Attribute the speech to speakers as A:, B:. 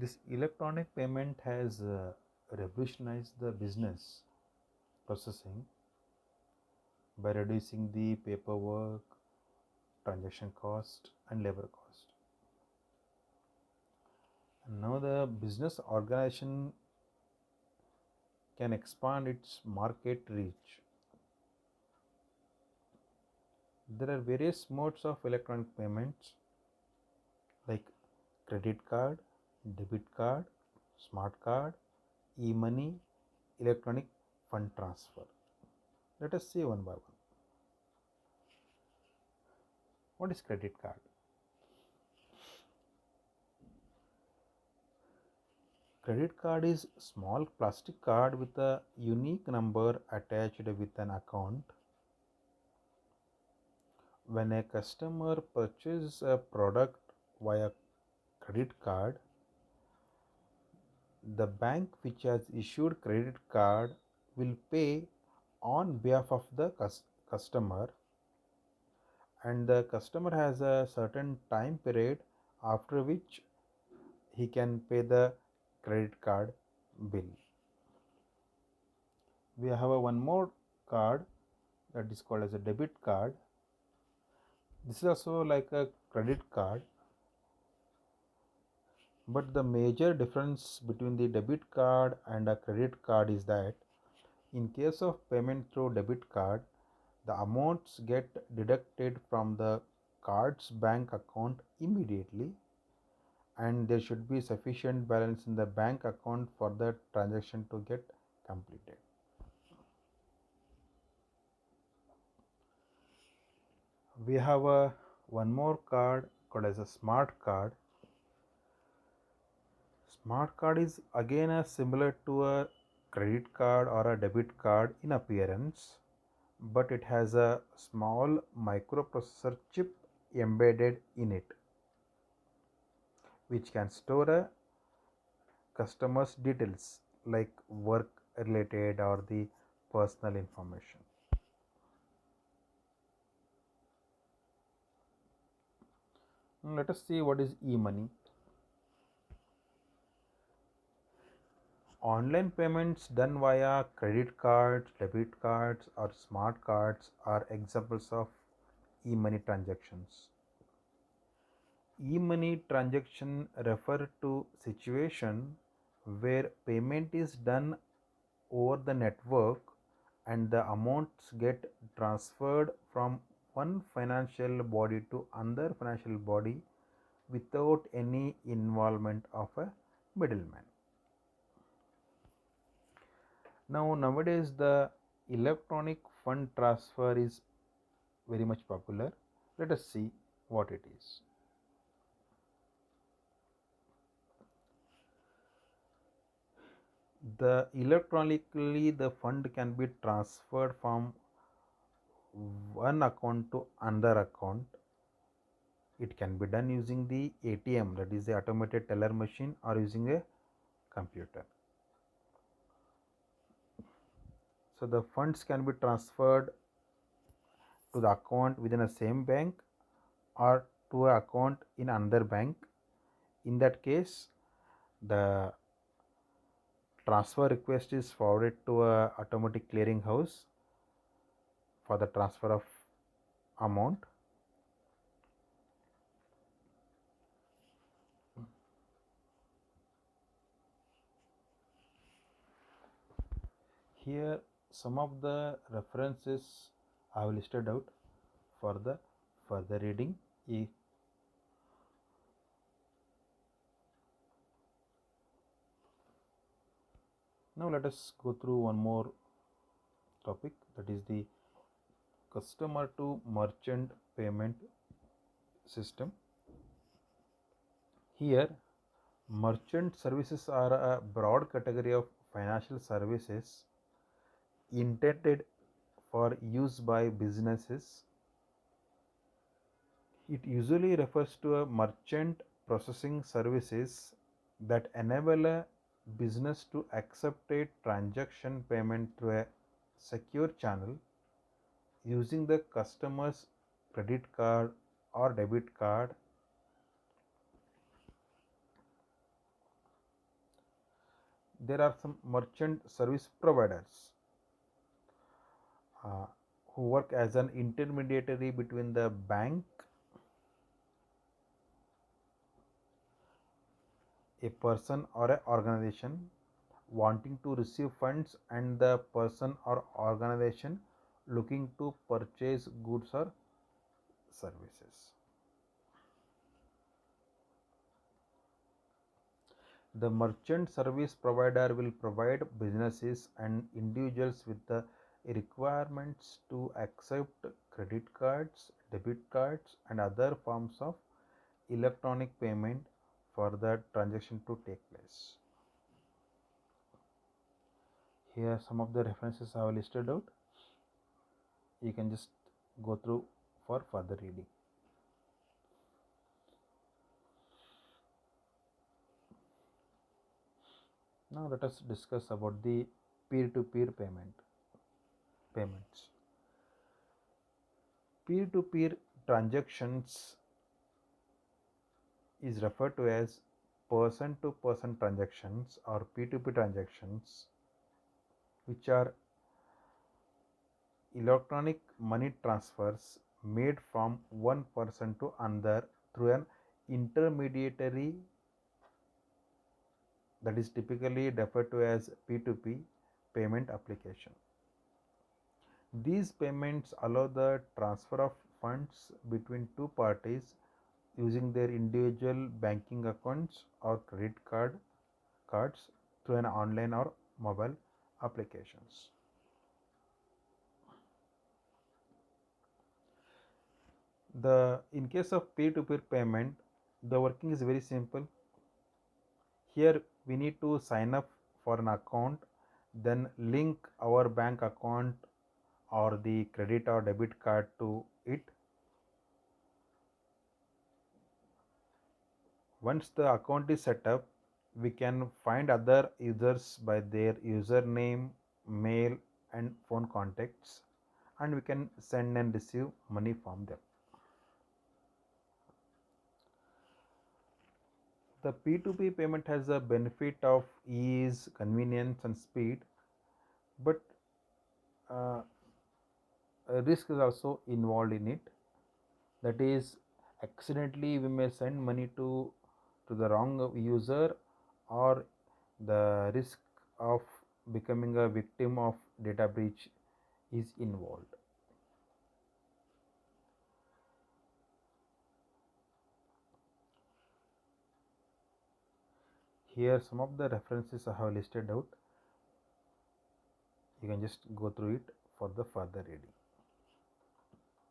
A: This electronic payment has revolutionized the business processing by reducing the paperwork, transaction cost, and labor cost. And now the business organization can expand its market reach. There are various modes of electronic payments like credit card, debit card, smart card, e-money, electronic fund transfer. Let us see one by one. What is credit card? Credit card is small plastic card with a unique number attached with an account. When a customer purchases a product via credit card, the bank which has issued credit card will pay on behalf of the customer, and the customer has a certain time period after which he can pay the credit card bill. We have a one more card that is called as a debit card. This is also like a credit card, but the major difference between the debit card and a credit card is that in case of payment through debit card, the amounts get deducted from the card's bank account immediately, and there should be sufficient balance in the bank account for the transaction to get completed. We have a one more card called as a smart card. Smart card is again a similar to a credit card or a debit card in appearance, but it has a small microprocessor chip embedded in it, which can store a customer's details like work related or the personal information. Now let us see what is e-money. Online payments done via credit cards, debit cards, or smart cards are examples of e-money transactions. E-money transaction refer to situation where payment is done over the network and the amounts get transferred from one financial body to another financial body without any involvement of a middleman. Now nowadays the electronic fund transfer is very much popular. Let us see what it is. The electronically the fund can be transferred from one account to another account. It can be done using the ATM, that is the automated teller machine, or using a computer. So the funds can be transferred to the account within a same bank or to an account in another bank. In that case, the transfer request is forwarded to a automatic clearing house for the transfer of amount. Here some of the references I have listed out for the further reading. Now let us go through one more topic, that is the customer to merchant payment system. Here merchant services are a broad category of financial services intended for use by businesses. It usually refers to a merchant processing services that enable a business to accept a transaction payment through a secure channel using the customer's credit card or debit card. there are some merchant service providers uh, who work as an intermediary between the bank, a person or a organization wanting to receive funds, and the person or organization looking to purchase goods or services. The merchant service provider will provide businesses and individuals with the requirements to accept credit cards, debit cards, and other forms of electronic payment for the transaction to take place. Here are some of the references I have listed out. You can just go through for further reading. Now let us discuss about the peer-to-peer payments. Peer-to-peer transactions is referred to as person-to-person transactions or P2P transactions, which are electronic money transfers made from one person to another through an intermediary, that is typically referred to as P2P payment application. These payments allow the transfer of funds between two parties using their individual banking accounts or credit cards through an online or mobile applications. In case of peer-to-peer payment, the working is very simple. Here we need to sign up for an account, then link our bank account or the credit or debit card to it. Once the account is set up, we can find other users by their username, mail, and phone contacts, and we can send and receive money from them. The P2P payment has the benefit of ease, convenience, and speed, but uh, a risk is also involved in it. That is, accidentally we may send money to the wrong user, or the risk of becoming a victim of data breach is involved. Here some of the references I have listed out. You can just go through it for the further reading.